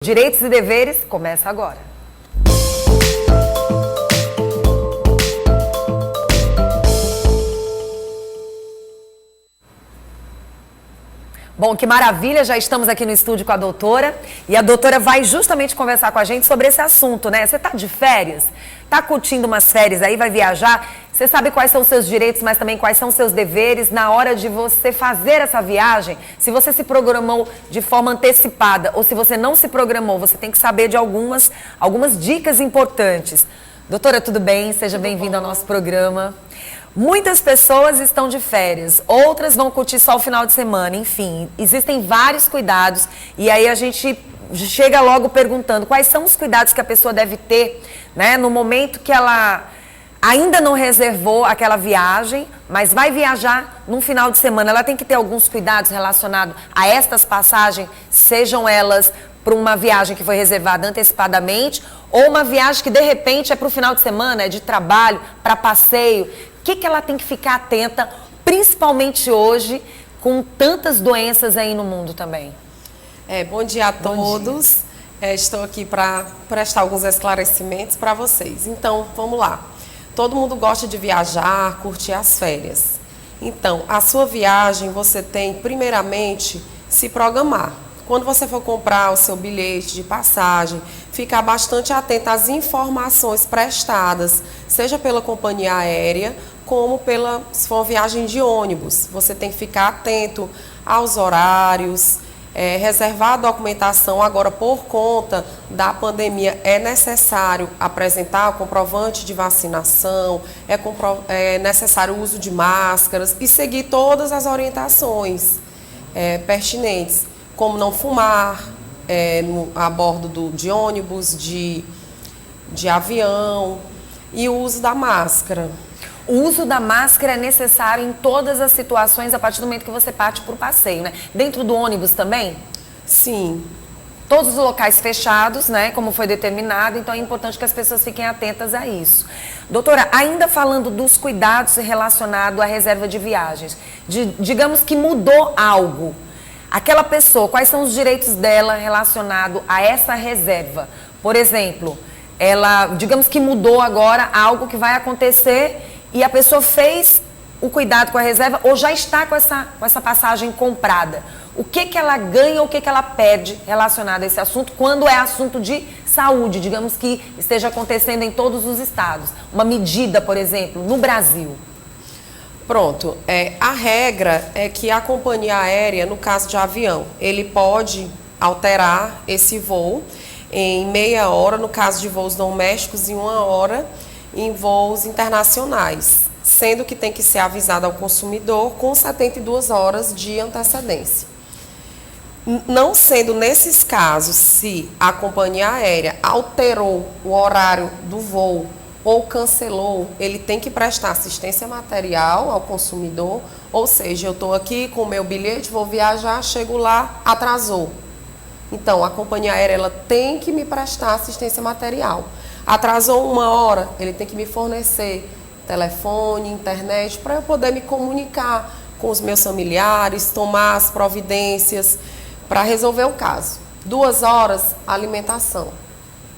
Direitos e deveres começa agora. Bom, que maravilha, já estamos aqui no estúdio com a doutora e a doutora vai justamente conversar com a gente sobre esse assunto, né? Você tá de férias? Tá curtindo umas férias aí, vai viajar? Você sabe quais são os seus direitos, mas também quais são os seus deveres na hora de você fazer essa viagem? Se você se programou de forma antecipada ou se você não se programou, você tem que saber de algumas dicas importantes. Doutora, tudo bem? Seja bem-vinda ao nosso programa. Muitas pessoas estão de férias, outras vão curtir só o final de semana, enfim, existem vários cuidados e aí a gente chega logo perguntando quais são os cuidados que a pessoa deve ter, né, no momento que ela ainda não reservou aquela viagem, mas vai viajar num final de semana. Ela tem que ter alguns cuidados relacionados a estas passagens, sejam elas para uma viagem que foi reservada antecipadamente ou uma viagem que de repente é para o final de semana, é de trabalho, para passeio. O que ela tem que ficar atenta, principalmente hoje, com tantas doenças aí no mundo também? Bom dia a todos. Estou aqui para prestar alguns esclarecimentos para vocês. Então, vamos lá. Todo mundo gosta de viajar, curtir as férias. Então, a sua viagem, você tem, primeiramente, se programar. Quando você for comprar o seu bilhete de passagem, ficar bastante atento às informações prestadas, seja pela companhia aérea, como se for uma viagem de ônibus. Você tem que ficar atento aos horários, reservar a documentação. Agora, por conta da pandemia, é necessário apresentar o comprovante de vacinação, é necessário o uso de máscaras e seguir todas as orientações pertinentes, como não fumar a bordo de ônibus, de avião e o uso da máscara. O uso da máscara é necessário em todas as situações a partir do momento que você parte para o passeio, né? Dentro do ônibus também? Sim. Todos os locais fechados, né? Como foi determinado, então é importante que as pessoas fiquem atentas a isso. Doutora, ainda falando dos cuidados relacionados à reserva de viagens, digamos que mudou algo. Aquela pessoa, quais são os direitos dela relacionados a essa reserva? Por exemplo, digamos que mudou agora algo que vai acontecer e a pessoa fez o cuidado com a reserva ou já está com essa passagem comprada. O que ela ganha ou o que ela perde relacionado a esse assunto quando é assunto de saúde, digamos que esteja acontecendo em todos os estados? Uma medida, por exemplo, no Brasil. Pronto, a regra é que a companhia aérea, no caso de avião, ele pode alterar esse voo em meia hora, no caso de voos domésticos, em 1 hora, em voos internacionais, sendo que tem que ser avisado ao consumidor com 72 horas de antecedência. Não sendo nesses casos, se a companhia aérea alterou o horário do voo ou cancelou, ele tem que prestar assistência material ao consumidor, ou seja, eu estou aqui com o meu bilhete, vou viajar, chego lá, atrasou. Então, a companhia aérea ela tem que me prestar assistência material. Atrasou 1 hora, ele tem que me fornecer telefone, internet, para eu poder me comunicar com os meus familiares, tomar as providências para resolver o caso. 2 horas, alimentação.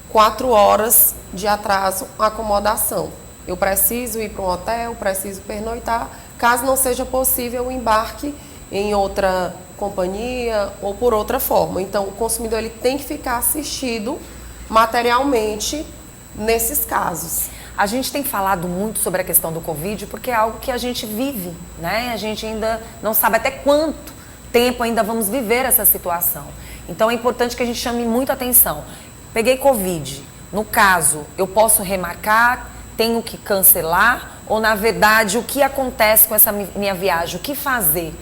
4 horas de atraso, acomodação. Eu preciso ir para um hotel, preciso pernoitar, caso não seja possível o embarque em outra companhia ou por outra forma. Então, o consumidor ele tem que ficar assistido materialmente nesses casos. A gente tem falado muito sobre a questão do Covid porque é algo que a gente vive, né? A gente ainda não sabe até quanto tempo ainda vamos viver essa situação. Então, é importante que a gente chame muito atenção. Peguei Covid. No caso, eu posso remarcar, tenho que cancelar ou, na verdade, o que acontece com essa minha viagem? O que fazer?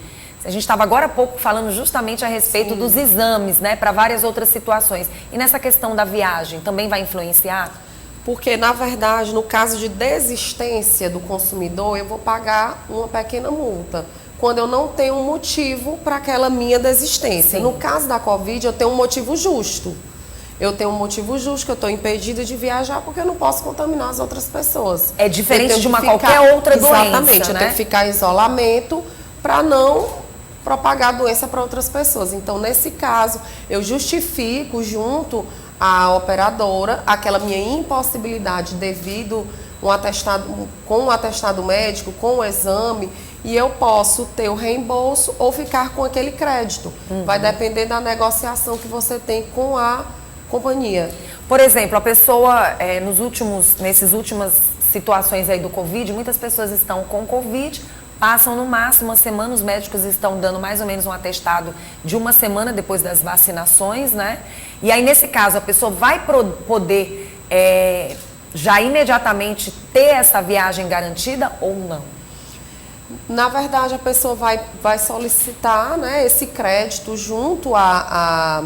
A gente estava agora há pouco falando justamente a respeito dos exames, né, para várias outras situações. E nessa questão da viagem, também vai influenciar? Porque, na verdade, no caso de desistência do consumidor, eu vou pagar uma pequena multa, quando eu não tenho um motivo para aquela minha desistência. Sim. No caso da Covid, eu tenho um motivo justo. Eu tenho um motivo justo que eu estou impedida de viajar porque eu não posso contaminar as outras pessoas. É diferente de qualquer outra doença, exatamente, né? Eu tenho que ficar em isolamento para não propagar a doença para outras pessoas. Então, nesse caso, eu justifico junto à operadora aquela minha impossibilidade devido com um atestado médico, com o exame, e eu posso ter o reembolso ou ficar com aquele crédito. Vai depender da negociação que você tem com a companhia. Por exemplo, a pessoa, nesses últimas situações aí do Covid, muitas pessoas estão com Covid, passam no máximo uma semana, os médicos estão dando mais ou menos um atestado de uma semana depois das vacinações, né? E aí, nesse caso, a pessoa vai poder já imediatamente ter essa viagem garantida ou não? Na verdade, a pessoa vai solicitar, né, esse crédito junto à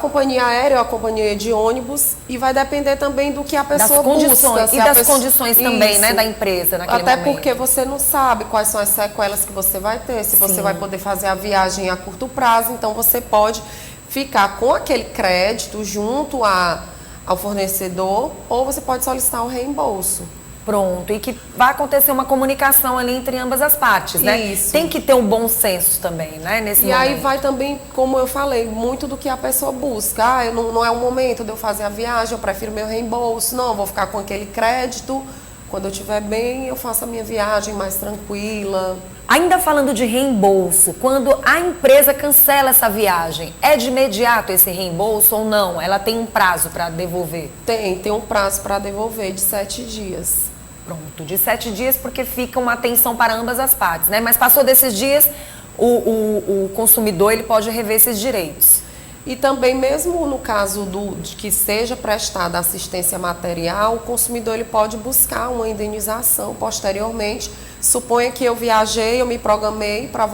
companhia aérea ou a companhia de ônibus, e vai depender também do que a pessoa busca. E das condições também, né, da empresa naquele momento. Até porque você não sabe quais são as sequelas que você vai ter, se você vai poder fazer a viagem a curto prazo, então você pode ficar com aquele crédito junto ao fornecedor, ou você pode solicitar o reembolso. Pronto, e que vai acontecer uma comunicação ali entre ambas as partes, né? Isso. Tem que ter um bom senso também, né? Nesse momento. Aí vai também, como eu falei, muito do que a pessoa busca. Não é o momento de eu fazer a viagem, eu prefiro meu reembolso. Não, eu vou ficar com aquele crédito. Quando eu estiver bem, eu faço a minha viagem mais tranquila. Ainda falando de reembolso, quando a empresa cancela essa viagem, é de imediato esse reembolso ou não? Ela tem um prazo para devolver? Tem um prazo para devolver de 7 dias. Pronto, de 7 dias, porque fica uma atenção para ambas as partes, né? Mas passou desses dias, o consumidor ele pode rever esses direitos. E também, mesmo no caso de que seja prestada assistência material, o consumidor ele pode buscar uma indenização posteriormente. Suponha que eu viajei, eu me programei para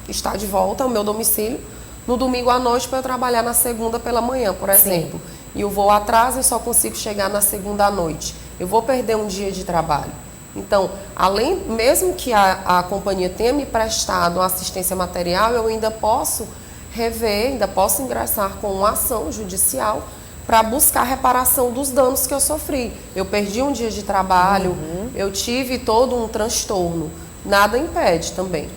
estar de volta ao meu domicílio no domingo à noite para eu trabalhar na segunda pela manhã, por exemplo. Sim. E o voo atrasa, eu só consigo chegar na segunda à noite. Eu vou perder um dia de trabalho. Então, mesmo que a companhia tenha me prestado assistência material, eu ainda posso rever, ainda posso ingressar com uma ação judicial para buscar reparação dos danos que eu sofri. Eu perdi um dia de trabalho, eu tive todo um transtorno. Nada impede também.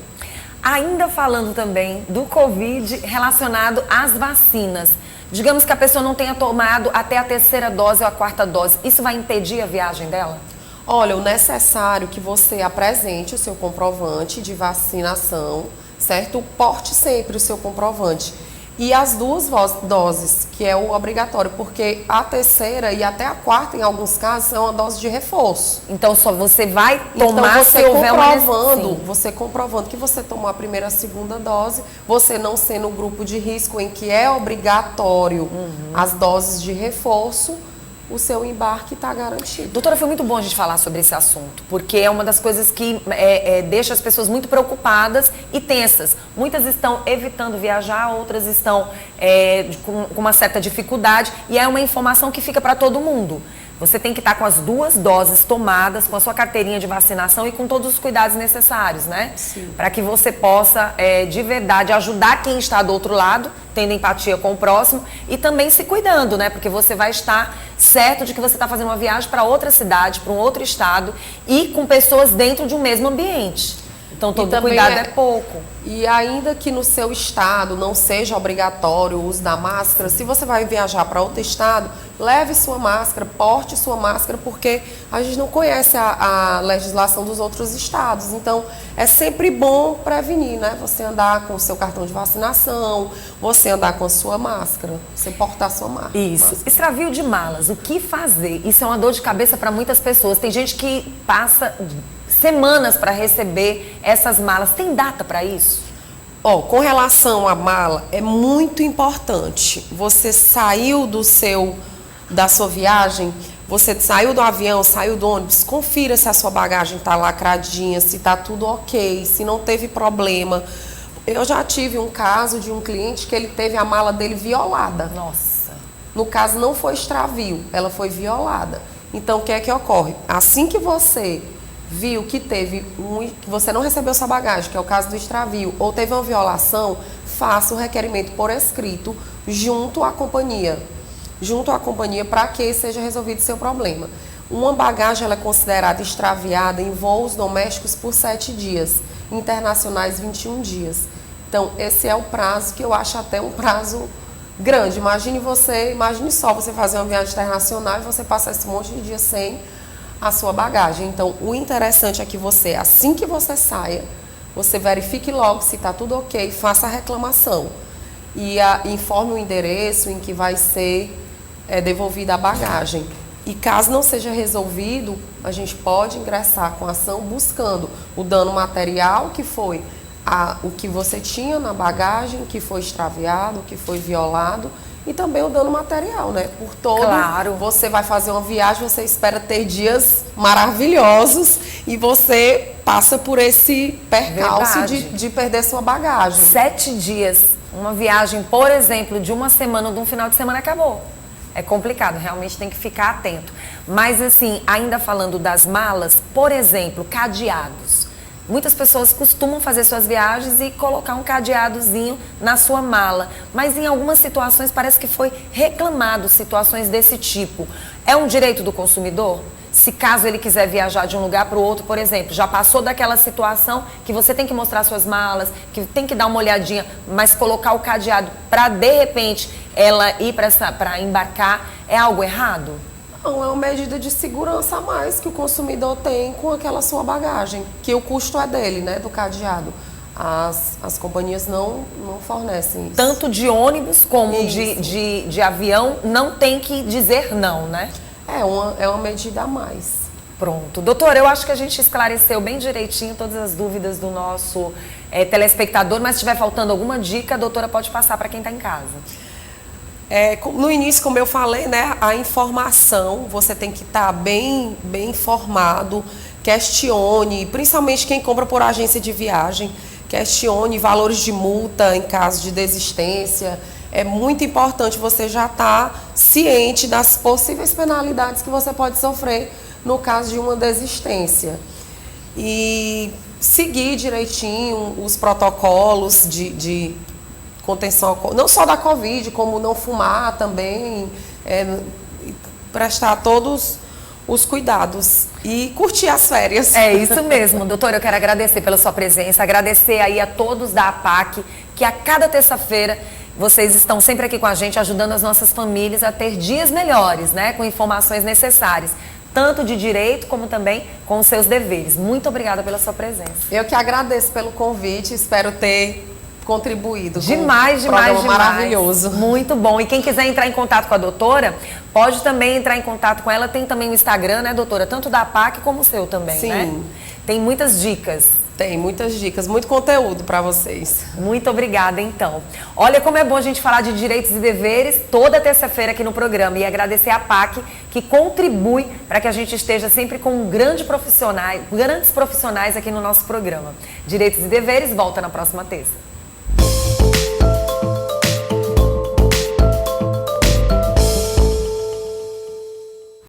Ainda falando também do Covid relacionado às vacinas. Digamos que a pessoa não tenha tomado até a 3ª dose ou a 4ª dose. Isso vai impedir a viagem dela? Olha, o necessário é que você apresente o seu comprovante de vacinação, certo? Porte sempre o seu comprovante. E as 2 doses, que é o obrigatório, porque a 3ª e até a 4ª, em alguns casos, é uma dose de reforço. Então, só você vai tomar se houver você comprovando que você tomou a 1ª e a 2ª dose, você não sendo um grupo de risco em que é obrigatório as doses de reforço, o seu embarque está garantido. Doutora, foi muito bom a gente falar sobre esse assunto, porque é uma das coisas que deixa as pessoas muito preocupadas e tensas. Muitas estão evitando viajar, outras estão com uma certa dificuldade, e é uma informação que fica para todo mundo. Você tem que estar com as 2 doses tomadas, com a sua carteirinha de vacinação e com todos os cuidados necessários, né? Sim. Para que você possa, de verdade, ajudar quem está do outro lado, tendo empatia com o próximo e também se cuidando, né? Porque você vai estar certo de que você está fazendo uma viagem para outra cidade, para um outro estado e com pessoas dentro de um mesmo ambiente. Então, todo cuidado é pouco. E ainda que no seu estado não seja obrigatório o uso da máscara, se você vai viajar para outro estado, leve sua máscara, porte sua máscara, porque a gente não conhece a legislação dos outros estados. Então, é sempre bom prevenir, né? Você andar com o seu cartão de vacinação, você andar com a sua máscara, você portar a sua máscara. Isso. Extravio de malas, o que fazer? Isso é uma dor de cabeça para muitas pessoas. Tem gente que passa semanas para receber essas malas. Tem data para isso? Com relação à mala, é muito importante. Você saiu da sua viagem, você saiu do avião, saiu do ônibus, confira se a sua bagagem está lacradinha, se está tudo ok, se não teve problema. Eu já tive um caso de um cliente que ele teve a mala dele violada. Nossa. No caso, não foi extravio, ela foi violada. Então, o que é que ocorre? Assim que você viu que que você não recebeu sua bagagem, que é o caso do extravio, ou teve uma violação, faça o requerimento por escrito junto à companhia para que seja resolvido seu problema. Uma bagagem ela é considerada extraviada em voos domésticos por 7 dias, internacionais 21 dias. Então, esse é o prazo que eu acho até um prazo grande. Imagine só você fazer uma viagem internacional e você passar esse monte de dias sem a sua bagagem. Então, o interessante é que você, assim que você saia, você verifique logo se está tudo ok, faça a reclamação e informe o endereço em que vai ser devolvida a bagagem. E caso não seja resolvido, a gente pode ingressar com a ação buscando o dano material, que foi o que você tinha na bagagem, que foi extraviado, que foi violado, e também o dano material, né? Por todo, claro. Você vai fazer uma viagem, você espera ter dias maravilhosos e você passa por esse percalço de perder sua bagagem. 7 dias, uma viagem, por exemplo, de uma semana ou de um final de semana acabou. É complicado, realmente tem que ficar atento. Mas assim, ainda falando das malas, por exemplo, cadeados. Muitas pessoas costumam fazer suas viagens e colocar um cadeadozinho na sua mala. Mas em algumas situações parece que foi reclamado situações desse tipo. É um direito do consumidor? Se caso ele quiser viajar de um lugar para o outro, por exemplo, já passou daquela situação que você tem que mostrar suas malas, que tem que dar uma olhadinha, mas colocar o cadeado para de repente ela ir para embarcar, é algo errado? Não, é uma medida de segurança a mais que o consumidor tem com aquela sua bagagem, que o custo é dele, né, do cadeado. As companhias não fornecem isso. Tanto de ônibus como de avião não tem que dizer não, né? É uma medida a mais. Pronto. Doutora, eu acho que a gente esclareceu bem direitinho todas as dúvidas do nosso telespectador, mas se estiver faltando alguma dica, a doutora pode passar para quem está em casa. No início, como eu falei, né, a informação, você tem que estar bem informado, questione, principalmente quem compra por agência de viagem, questione valores de multa em caso de desistência. É muito importante você já estar ciente das possíveis penalidades que você pode sofrer no caso de uma desistência. E seguir direitinho os protocolos de contenção, não só da Covid, como não fumar também, prestar todos os cuidados e curtir as férias. É isso mesmo, doutora, eu quero agradecer pela sua presença, agradecer aí a todos da APAC, que a cada terça-feira vocês estão sempre aqui com a gente, ajudando as nossas famílias a ter dias melhores, né, com informações necessárias, tanto de direito como também com os seus deveres. Muito obrigada pela sua presença. Eu que agradeço pelo convite, espero ter contribuído. Demais. Maravilhoso. Muito bom. E quem quiser entrar em contato com a doutora, pode também entrar em contato com ela. Tem também o Instagram, né, doutora? Tanto da APAC como o seu também, sim, né? Tem muitas dicas. Tem muitas dicas, muito conteúdo para vocês. Muito obrigada, então. Olha como é bom a gente falar de direitos e deveres toda terça-feira aqui no programa. E agradecer a APAC, que contribui para que a gente esteja sempre com grandes profissionais aqui no nosso programa. Direitos e deveres volta na próxima terça.